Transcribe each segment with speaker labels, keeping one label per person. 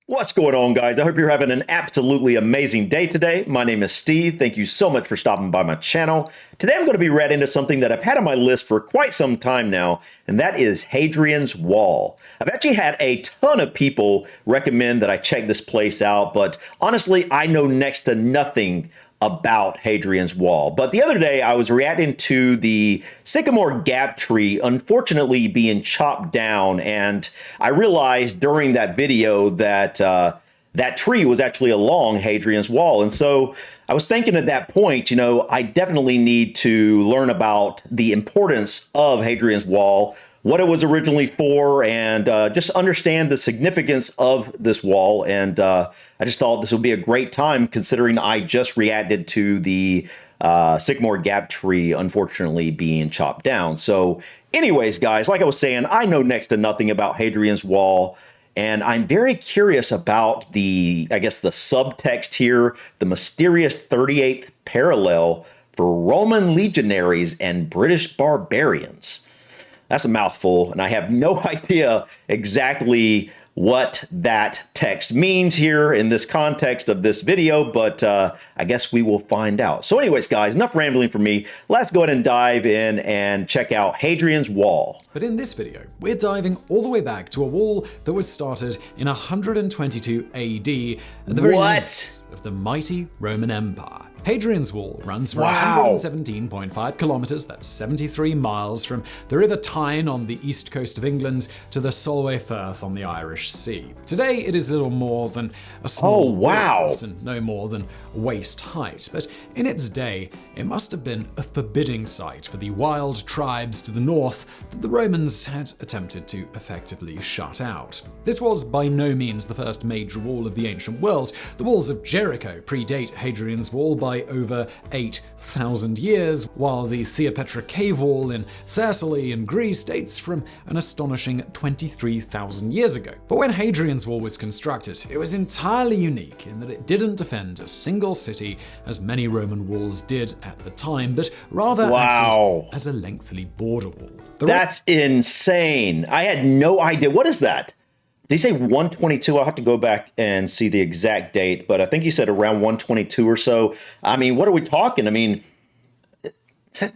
Speaker 1: What's going on, guys? I hope you're having an absolutely amazing day today. My name is Steve. Thank you so much for stopping by my channel. Today I'm going to be right into something that I've had on my list for quite some time now, and that is Hadrian's Wall. I've actually had a ton of people recommend that I check this place out, but honestly, I know next to nothing about Hadrian's Wall. But the other day I was reacting to the sycamore gap tree unfortunately being chopped down, and I realized during that video that that tree was actually along Hadrian's Wall. And so I was thinking at that point, I definitely need to learn about the importance of Hadrian's Wall, what it was originally for, and just understand the significance of this wall. And I just thought this would be a great time, considering I just reacted to the sycamore gap tree unfortunately being chopped down. So anyways, guys, like I was saying, I know next to nothing about Hadrian's Wall, and I'm very curious about the subtext here, the mysterious 38th parallel for Roman legionaries and British barbarians. That's a mouthful, and I have no idea exactly what that text means here in this context of this video, but I guess we will find out. So anyways, guys, enough rambling for me. Let's go ahead and dive in and check out Hadrian's Wall.
Speaker 2: But in this video, we're diving all the way back to a wall that was started in 122 AD at the very limits of the mighty Roman Empire. Hadrian's Wall runs for 117.5 kilometers, that's 73 miles, from the River Tyne on the east coast of England to the Solway Firth on the Irish Sea. Today, it is little more than a small wall, often no more than waist height, but in its day, it must have been a forbidding sight for the wild tribes to the north that the Romans had attempted to effectively shut out. This was by no means the first major wall of the ancient world. The walls of Jericho predate Hadrian's Wall by over 8,000 years, while the Theopetra cave wall in Thessaly in Greece dates from an astonishing 23,000 years ago. But when Hadrian's Wall was constructed, it was entirely unique in that it didn't defend a single city as many Roman walls did at the time, but rather acted as a lengthy border wall.
Speaker 1: That's insane. I had no idea. What is that? Did he say 122? I'll have to go back and see the exact date, but I think he said around 122 or so. I mean, what are we talking? I mean, is that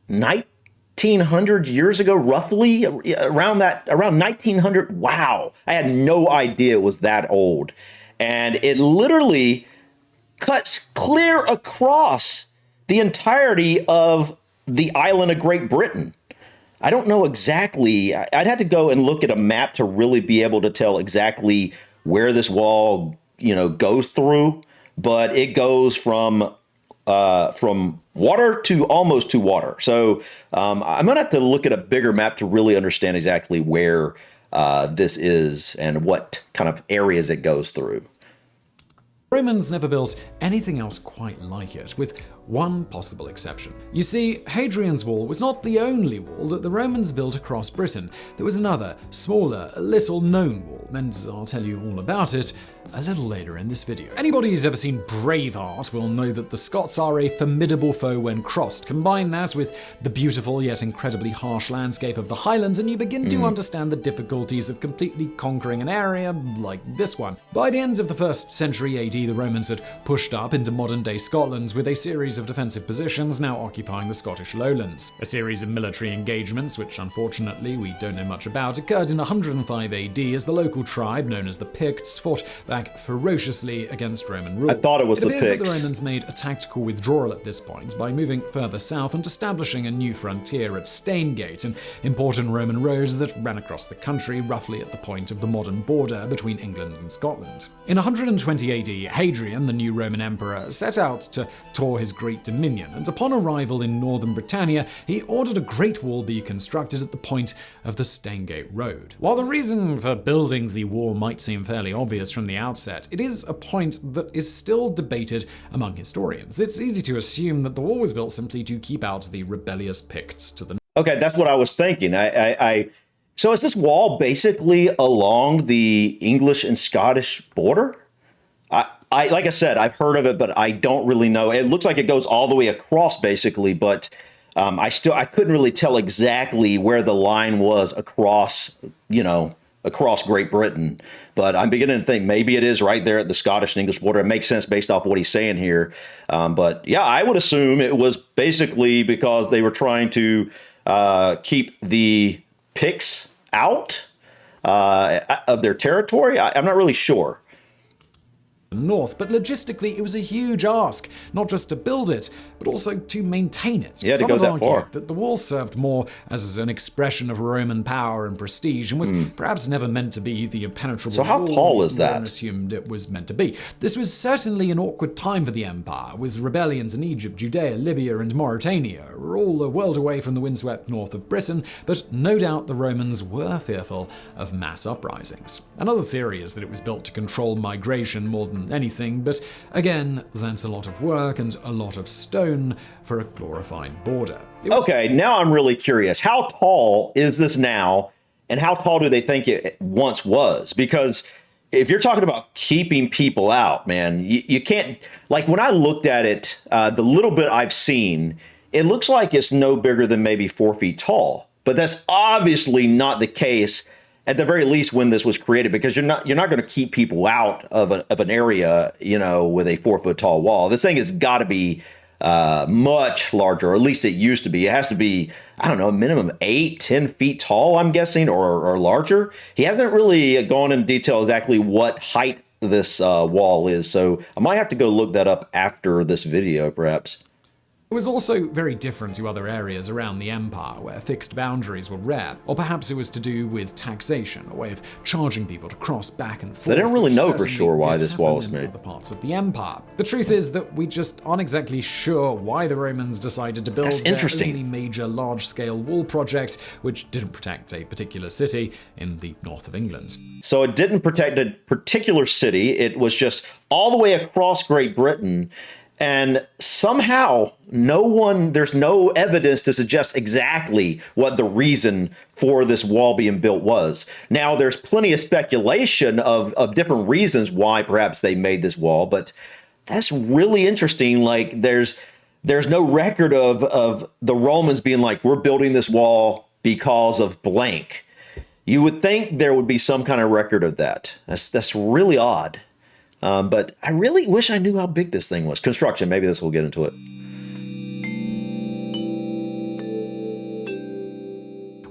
Speaker 1: 1900 years ago, roughly? Around 1900? Wow. I had no idea it was that old. And it literally cuts clear across the entirety of the island of Great Britain. I don't know exactly. I'd have to go and look at a map to really be able to tell exactly where this wall, goes through. But it goes from water to almost to water. So I'm gonna have to look at a bigger map to really understand exactly where this is and what kind of areas it goes through.
Speaker 2: Romans never built anything else quite like it, with one possible exception. You see, Hadrian's Wall was not the only wall that the Romans built across Britain. There was another, smaller, little known wall, and I'll tell you all about it a little later in this video. Anybody who's ever seen Braveheart will know that the Scots are a formidable foe when crossed. Combine that with the beautiful yet incredibly harsh landscape of the Highlands, and you begin to understand the difficulties of completely conquering an area like this one. By the end of the 1st century AD, the Romans had pushed up into modern-day Scotland with a series of defensive positions now occupying the Scottish lowlands. A series of military engagements, which unfortunately we don't know much about, occurred in 105 AD as the local tribe, known as the Picts, fought back ferociously against Roman rule.
Speaker 1: I thought it was the Picts.
Speaker 2: It appears that the Romans made a tactical withdrawal at this point by moving further south and establishing a new frontier at Staingate, an important Roman road that ran across the country roughly at the point of the modern border between England and Scotland. In 120 AD, Hadrian, the new Roman emperor, set out to tour his great dominion, and upon arrival in northern Britannia, he ordered a great wall be constructed at the point of the Staingate Road. While the reason for building the wall might seem fairly obvious from the outset, it is a point that is still debated among historians. It's easy to assume that the wall was built simply to keep out the rebellious Picts to the north.
Speaker 1: Okay, that's what I was thinking. So is this wall basically along the English and Scottish border? Like I said, I've heard of it, but I don't really know. It looks like it goes all the way across, basically, but I couldn't really tell exactly where the line was across, across Great Britain. But I'm beginning to think maybe it is right there at the Scottish and English border. It makes sense based off what he's saying here. But yeah, I would assume it was basically because they were trying to keep the Picts out of their territory. I'm not really sure.
Speaker 2: North, but logistically it was a huge ask, not just to build it, but also to maintain it.
Speaker 1: Yeah, to go that far.
Speaker 2: That the wall served more as an expression of Roman power and prestige, and was perhaps never meant to be the impenetrable.
Speaker 1: So how tall is that?
Speaker 2: Assumed it was meant to be. This was certainly an awkward time for the empire, with rebellions in Egypt, Judea, Libya, and Mauritania, all a world away from the windswept north of Britain. But no doubt the Romans were fearful of mass uprisings. Another theory is that it was built to control migration more than anything, but again, that's a lot of work and a lot of stone for a glorified border.
Speaker 1: Okay, now I'm really curious. How tall is this now, and how tall do they think it once was? Because if you're talking about keeping people out, man, you can't, like when I looked at it, the little bit I've seen, it looks like it's no bigger than maybe 4 feet tall. But that's obviously not the case, at the very least, when this was created, because you're not going to keep people out of an area, with a 4 foot tall wall. This thing has got to be much larger, or at least it used to be. It has to be, I don't know, a minimum 8-10 feet tall, I'm guessing, or larger. He hasn't really gone in detail exactly what height this wall is, so I might have to go look that up after this video, perhaps.
Speaker 2: It was also very different to other areas around the empire where fixed boundaries were rare, or perhaps it was to do with taxation, a way of charging people to cross back and forth.
Speaker 1: They didn't really know for sure why this wall was made.
Speaker 2: Other parts of the empire. The truth is that we just aren't exactly sure why the Romans decided to build their only major large-scale wall project, which didn't protect a particular city in the north of England.
Speaker 1: So it didn't protect a particular city. It was just all the way across Great Britain. And somehow there's no evidence to suggest exactly what the reason for this wall being built was. Now, there's plenty of speculation of different reasons why perhaps they made this wall, but that's really interesting. Like there's no record of the Romans being like, we're building this wall because of blank. You would think there would be some kind of record of that. That's really odd. But I really wish I knew how big this thing was. Construction, maybe this will get into it.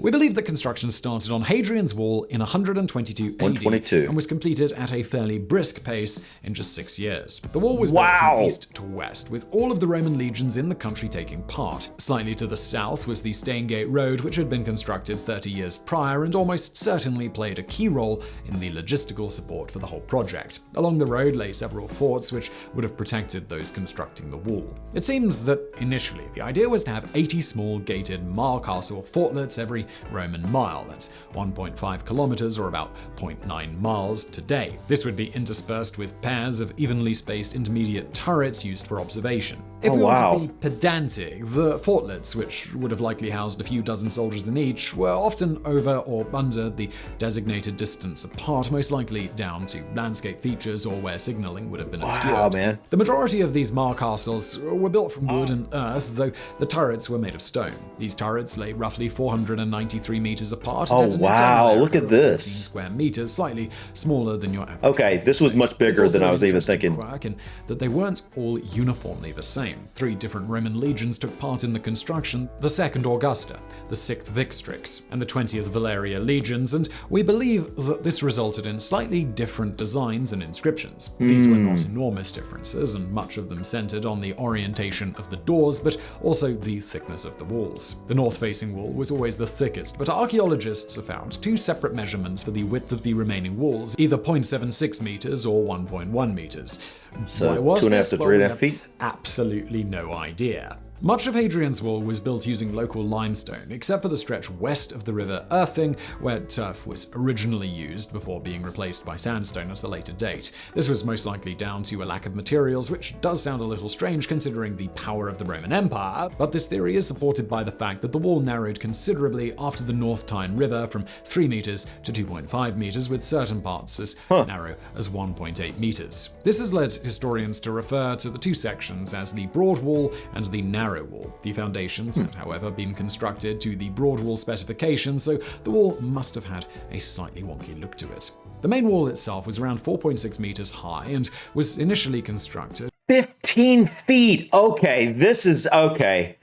Speaker 2: We believe that construction started on Hadrian's Wall in 122 AD and was completed at a fairly brisk pace in just 6 years. The wall was built from east to west, with all of the Roman legions in the country taking part. Slightly to the south was the Staingate Road, which had been constructed 30 years prior and almost certainly played a key role in the logistical support for the whole project. Along the road lay several forts which would have protected those constructing the wall. It seems that initially the idea was to have 80 small gated mile castle fortlets every Roman mile. That's 1.5 kilometers or about 0.9 miles today. This would be interspersed with pairs of evenly spaced intermediate turrets used for observation. If we want to be pedantic, the fortlets, which would have likely housed a few dozen soldiers in each, were often over or under the designated distance apart, most likely down to landscape features or where signaling would have been obscured. The majority of these Mar castles were built from wood and earth, though the turrets were made of stone. These turrets lay roughly 493 meters apart.
Speaker 1: Look at this.
Speaker 2: Square meters, slightly smaller than your average.
Speaker 1: Okay, this was much bigger than I was even thinking.
Speaker 2: And that they weren't all uniformly the same. 3 different Roman legions took part in the construction: the 2nd Augusta, the 6th Victrix, and the 20th Valeria legions, and we believe that this resulted in slightly different designs and inscriptions. These were not enormous differences, and much of them centered on the orientation of the doors, but also the thickness of the walls. The north-facing wall was always the thickest, but archaeologists have found 2 separate measurements for the width of the remaining walls, either 0.76 meters or 1.1 meters.
Speaker 1: So 2.5 to 3.5 feet?
Speaker 2: Absolutely no idea. Much of Hadrian's Wall was built using local limestone, except for the stretch west of the river Irthing, where turf was originally used before being replaced by sandstone at a later date. This was most likely down to a lack of materials, which does sound a little strange considering the power of the Roman Empire, but this theory is supported by the fact that the wall narrowed considerably after the North Tyne River from 3 meters to 2.5 meters, with certain parts as narrow as 1.8 meters. This has led historians to refer to the 2 sections as the Broad Wall and the Narrow narrow wall. The foundations had, however, been constructed to the broad wall specification, so the wall must have had a slightly wonky look to it. The main wall itself was around 4.6 meters high and was initially constructed
Speaker 1: 15 feet. Okay, this is okay.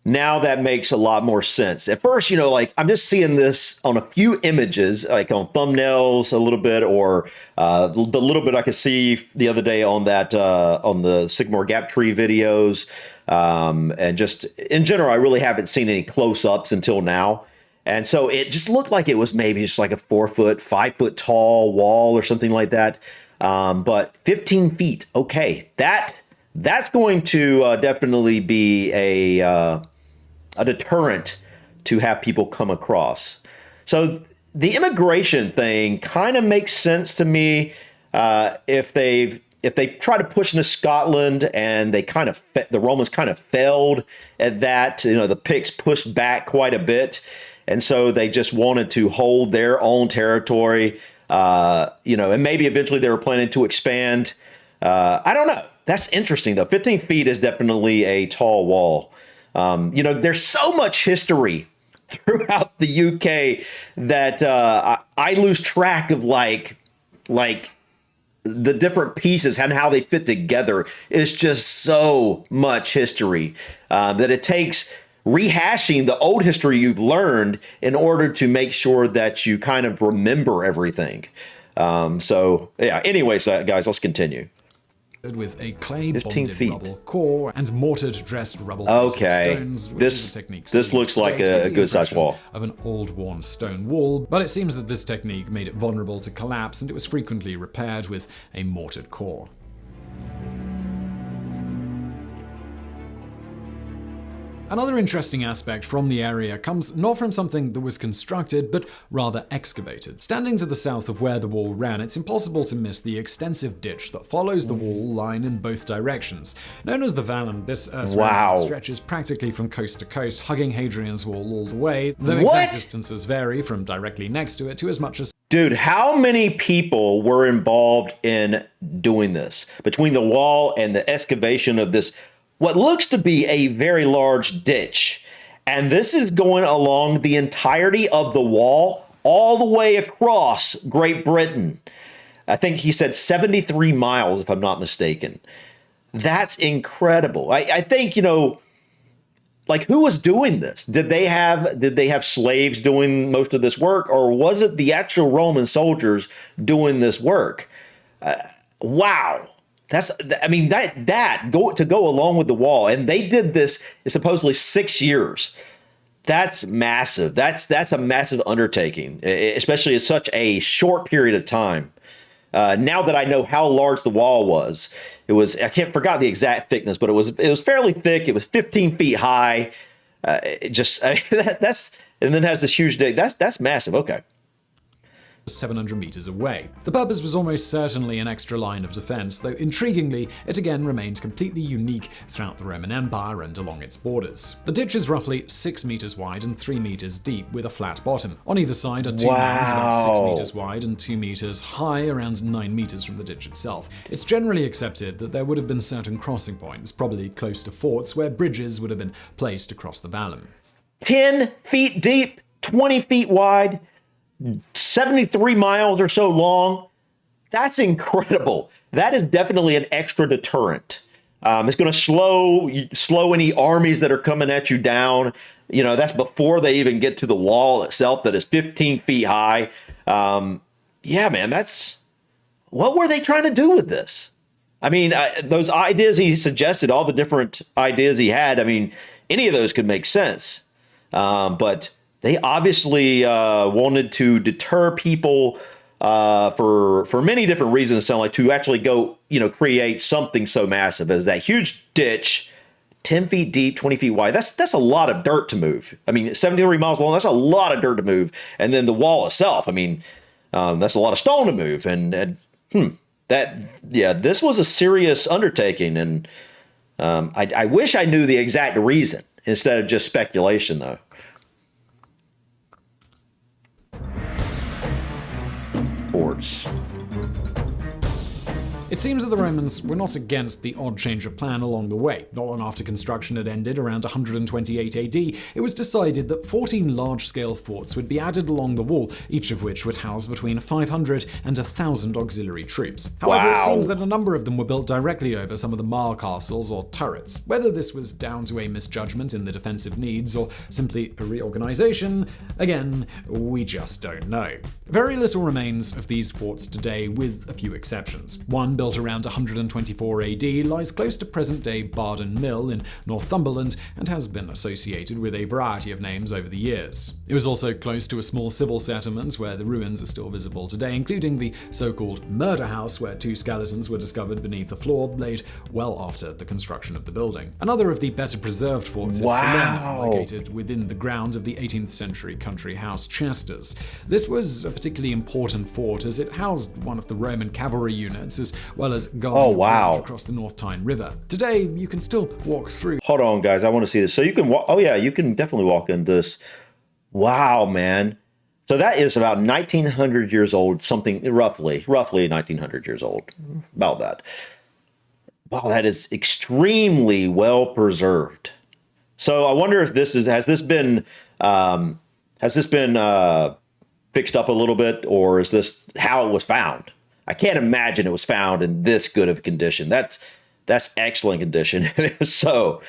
Speaker 1: Now that makes a lot more sense. At first, like I'm just seeing this on a few images, like on thumbnails a little bit, or the little bit I could see the other day on that on the Sycamore Gap Tree videos, and just in general, I really haven't seen any close-ups until now. And so it just looked like it was maybe just like a 5 foot tall wall or something like that. But 15 feet, okay, that's going to definitely be a deterrent to have people come across. So the immigration thing kind of makes sense to me. If they try to push into Scotland and the Romans kind of failed at that, the Picts pushed back quite a bit. And so they just wanted to hold their own territory, and maybe eventually they were planning to expand. I don't know. That's interesting, though. 15 feet is definitely a tall wall. There's so much history throughout the UK that I lose track of like the different pieces and how they fit together. It's just so much history that it takes rehashing the old history you've learned in order to make sure that you kind of remember everything. Anyways, guys, let's continue.
Speaker 2: With a clay
Speaker 1: 15
Speaker 2: bonded
Speaker 1: feet.
Speaker 2: rubble core and mortared dressed rubble
Speaker 1: Okay.
Speaker 2: stones.
Speaker 1: This looks like a good sized wall.
Speaker 2: Of an old worn stone wall, but it seems that this technique made it vulnerable to collapse and it was frequently repaired with a mortared core. Another interesting aspect from the area comes not from something that was constructed, but rather excavated. Standing to the south of where the wall ran, it's impossible to miss the extensive ditch that follows the wall line in both directions. Known as the Vallum, this earth stretches practically from coast to coast, hugging Hadrian's Wall all the way, though exact distances vary from directly next to it to as much as...
Speaker 1: Dude, how many people were involved in doing this? Between the wall and the excavation of this, what looks to be a very large ditch. And this is going along the entirety of the wall, all the way across Great Britain. I think he said 73 miles, if I'm not mistaken. That's incredible. I think, like, who was doing this? Did they have slaves doing most of this work, or was it the actual Roman soldiers doing this work? Wow. To go along with the wall, and they did this supposedly 6 years. That's massive. That's a massive undertaking, especially in such a short period of time. Now that I know how large the wall was, I forgot the exact thickness, but it was fairly thick. It was 15 feet high. And then has this huge dig. That's massive. Okay.
Speaker 2: 700 meters away. The purpose was almost certainly an extra line of defense, though intriguingly, it again remained completely unique throughout the Roman Empire and along its borders. The ditch is roughly 6 meters wide and 3 meters deep with a flat bottom. On either side are two mounds about 6 meters wide and 2 meters high, around 9 meters from the ditch itself. It's generally accepted that there would have been certain crossing points, probably close to forts, where bridges would have been placed across the Vallum.
Speaker 1: 10 feet deep, 20 feet wide, 73 miles or so long. That's incredible. That is definitely an extra deterrent. It's going to slow any armies that are coming at you down. That's before they even get to the wall itself that is 15 feet high. Yeah, man, what were they trying to do with this? I mean, those ideas he suggested, all the different ideas he had, I mean, any of those could make sense. But they obviously wanted to deter people for many different reasons. Sound like to actually go, create something so massive as that huge ditch, 10 feet deep, 20 feet wide. That's a lot of dirt to move. I mean, 73 miles long. That's a lot of dirt to move. And then the wall itself. I mean, that's a lot of stone to move. This was a serious undertaking. And I wish I knew the exact reason instead of just speculation, though.
Speaker 2: It seems that the Romans were not against the odd change of plan along the way. Not long after construction had ended, around 128 AD, it was decided that 14 large-scale forts would be added along the wall, each of which would house between 500 and 1,000 auxiliary troops. However, It seems that a number of them were built directly over some of the Mar castles or turrets. Whether this was down to a misjudgment in the defensive needs or simply a reorganization, again, we just don't know. Very little remains of these forts today, with a few exceptions. One, built around 124 AD, lies close to present-day Bardon Mill in Northumberland and has been associated with a variety of names over the years. It was also close to a small civil settlement where the ruins are still visible today, including the so-called murder house where 2 skeletons were discovered beneath the floor, laid well after the construction of the building. Another of the better preserved forts is Salerno, located within the grounds of the 18th century country house Chester's. This was a particularly important fort as it housed one of the Roman cavalry units as well as guarding across the North Tyne River. Today, you can still walk through.
Speaker 1: Hold on, guys. I want to see this. So you can walk. Oh, yeah, you can definitely walk in this. Wow, man. So that is about 1,900 years old, something roughly 1,900 years old. About that. Wow, that is extremely well preserved. So I wonder if has this been fixed up a little bit, or is this how it was found? I can't imagine it was found in this good of condition. That's excellent condition. So,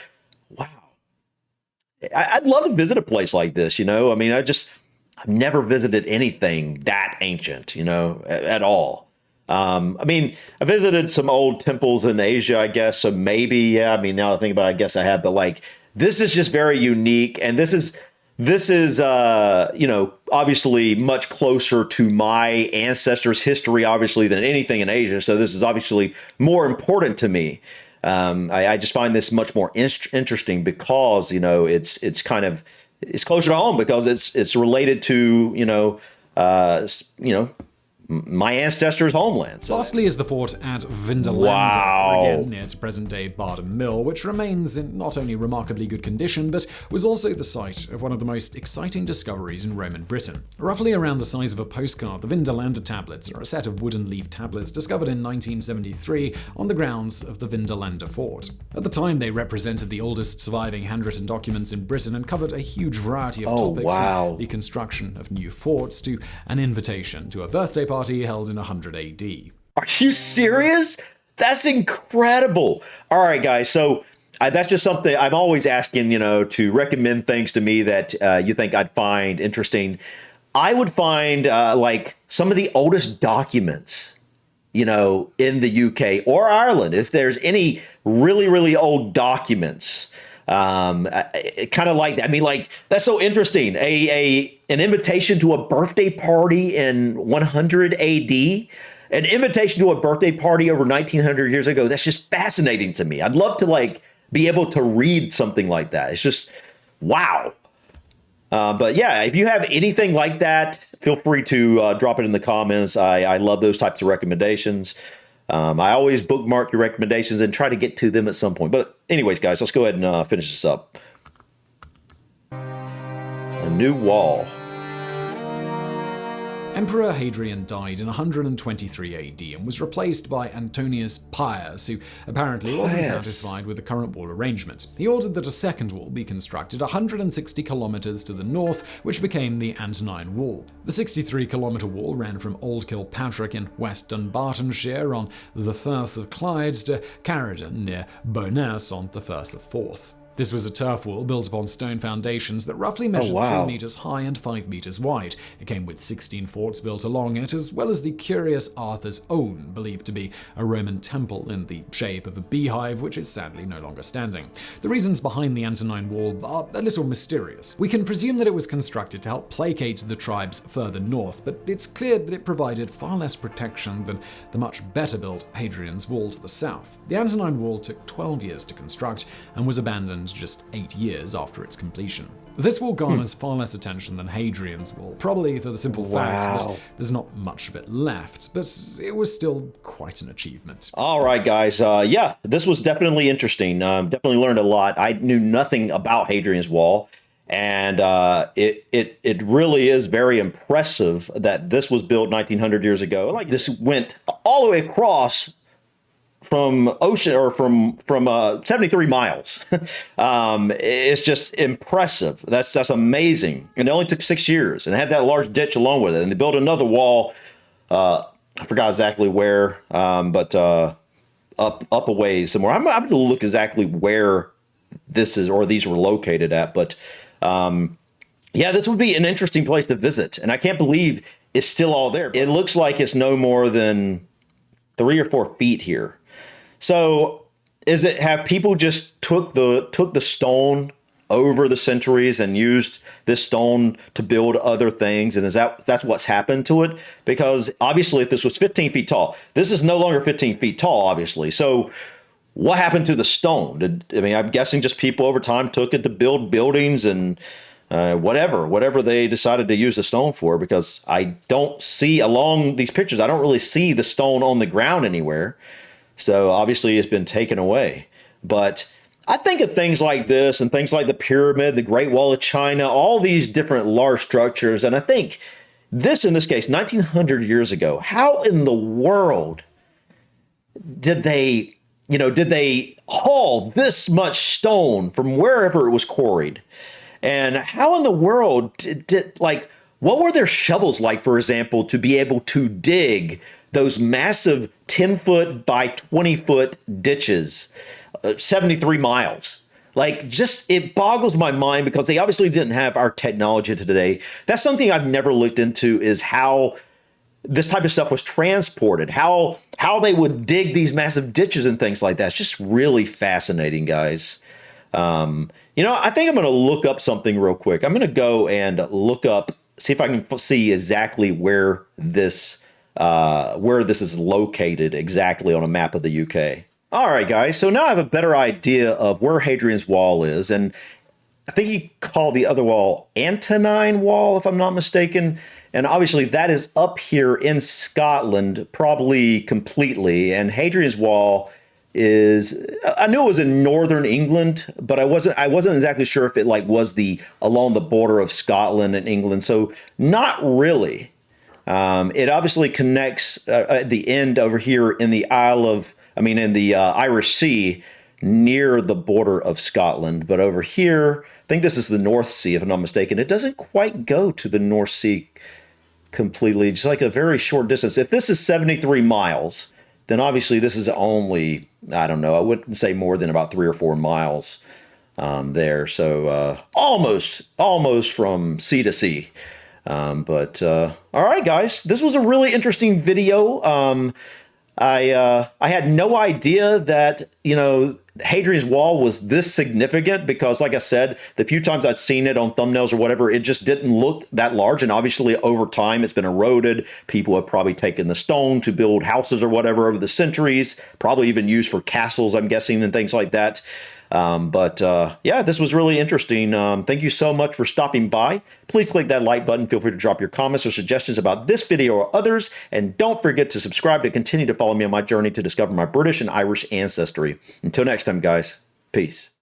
Speaker 1: wow. I'd love to visit a place like this, I mean, I've never visited anything that ancient, at all. I mean, I visited some old temples in Asia, I guess, so maybe, yeah, I mean, now that I think about it, I guess I have, but this is just very unique, and this is obviously much closer to my ancestors' history, obviously, than anything in Asia. So this is obviously more important to me. I just find this much more interesting because, it's closer to home because it's related to, my ancestors' homeland. So.
Speaker 2: Lastly is the fort at Vindolanda, again near to present-day Bardon Mill, which remains in not only remarkably good condition, but was also the site of one of the most exciting discoveries in Roman Britain. Roughly around the size of a postcard, the Vindolanda tablets are a set of wooden leaf tablets discovered in 1973 on the grounds of the Vindolanda fort. At the time, they represented the oldest surviving handwritten documents in Britain and covered a huge variety of topics, from the construction of new forts to an invitation to a birthday party held in 100 AD.
Speaker 1: Are you serious? That's incredible. All right, guys. So that's just something I'm always asking, to recommend things to me that you think I'd find interesting. I would find some of the oldest documents, in the UK or Ireland. If there's any really, really old documents, kind of like that. I mean, that's so interesting. An invitation to a birthday party in 100 AD, an invitation to a birthday party over 1,900 years ago. That's just fascinating to me. I'd love to be able to read something like that. It's just, wow. But yeah, if you have anything like that, feel free to drop it in the comments. I love those types of recommendations. I always bookmark your recommendations and try to get to them at some point. But anyways, guys, let's go ahead and finish this up. A new wall.
Speaker 2: Emperor Hadrian died in 123 AD and was replaced by Antonius Pius, who apparently wasn't satisfied with the current wall arrangement. He ordered that a second wall be constructed 160 kilometers to the north, which became the Antonine Wall. The 63-kilometer wall ran from Old Kilpatrick in West Dunbartonshire on the Firth of Clyde to Carridon near Bowness on the Firth of Forth. This was a turf wall built upon stone foundations that roughly measured 3 meters high and 5 meters wide. It came with 16 forts built along it, as well as the curious Arthur's Own, believed to be a Roman temple in the shape of a beehive, which is sadly no longer standing. The reasons behind the Antonine Wall are a little mysterious. We can presume that it was constructed to help placate the tribes further north, but it's clear that it provided far less protection than the much better built Hadrian's Wall to the south. The Antonine Wall took 12 years to construct and was abandoned just 8 years after its completion. This wall garners far less attention than Hadrian's Wall, probably for the simple fact that there's not much of it left, but it was still quite an achievement.
Speaker 1: All right, guys. Yeah, this was definitely interesting. Definitely learned a lot. I knew nothing about Hadrian's Wall, and it really is very impressive that this was built 1,900 years ago. This went all the way across ocean or from 73 miles. It's just impressive. That's amazing. And it only took 6 years, and it had that large ditch along with it. And they built another wall. I forgot exactly where, but up a ways somewhere. I'm going to look exactly where this is or these were located at. But yeah, this would be an interesting place to visit. And I can't believe it's still all there. It looks like it's no more than 3 or 4 feet here. So have people just took the stone over the centuries and used this stone to build other things? And that's what's happened to it? Because obviously if this was 15 feet tall, this is no longer 15 feet tall, obviously. So what happened to the stone? I'm guessing just people over time took it to build buildings and whatever they decided to use the stone for, because I don't see along these pictures, I don't really see the stone on the ground anywhere. So obviously it's been taken away. But I think of things like this and things like the pyramid, the Great Wall of China, all these different large structures. And I think this, in this case, 1900 years ago, how in the world did they haul this much stone from wherever it was quarried? And how in the world what were their shovels like, for example, to be able to dig those massive 10-foot by 20-foot ditches, 73 miles? It boggles my mind, because they obviously didn't have our technology today. That's something I've never looked into, is how this type of stuff was transported, how they would dig these massive ditches and things like that. It's just really fascinating, guys. I think I'm going to look up something real quick. I'm going to go and look up, see if I can see exactly where this is located exactly on a map of the UK. All right, guys. So now I have a better idea of where Hadrian's Wall is. And I think he called the other wall Antonine Wall, if I'm not mistaken. And obviously that is up here in Scotland, probably completely. And Hadrian's Wall I knew it was in northern England, but I wasn't exactly sure if it was along the border of Scotland and England. So not really. It obviously connects at the end over here in the in the Irish Sea, near the border of Scotland. But over here, I think this is the North Sea, if I'm not mistaken. It doesn't quite go to the North Sea completely, just like a very short distance. If this is 73 miles, then obviously this is only, I don't know, I wouldn't say more than about 3 or 4 miles there. So almost from sea to sea. But all right, guys, this was a really interesting video. I had no idea that, Hadrian's Wall was this significant, because like I said, the few times I'd seen it on thumbnails or whatever, it just didn't look that large. And obviously over time it's been eroded. People have probably taken the stone to build houses or whatever over the centuries, probably even used for castles, I'm guessing, and things like that. Yeah, this was really interesting. Thank you so much for stopping by. Please click that like button. Feel free to drop your comments or suggestions about this video or others. And don't forget to subscribe to continue to follow me on my journey to discover my British and Irish ancestry. Until next time, guys, peace.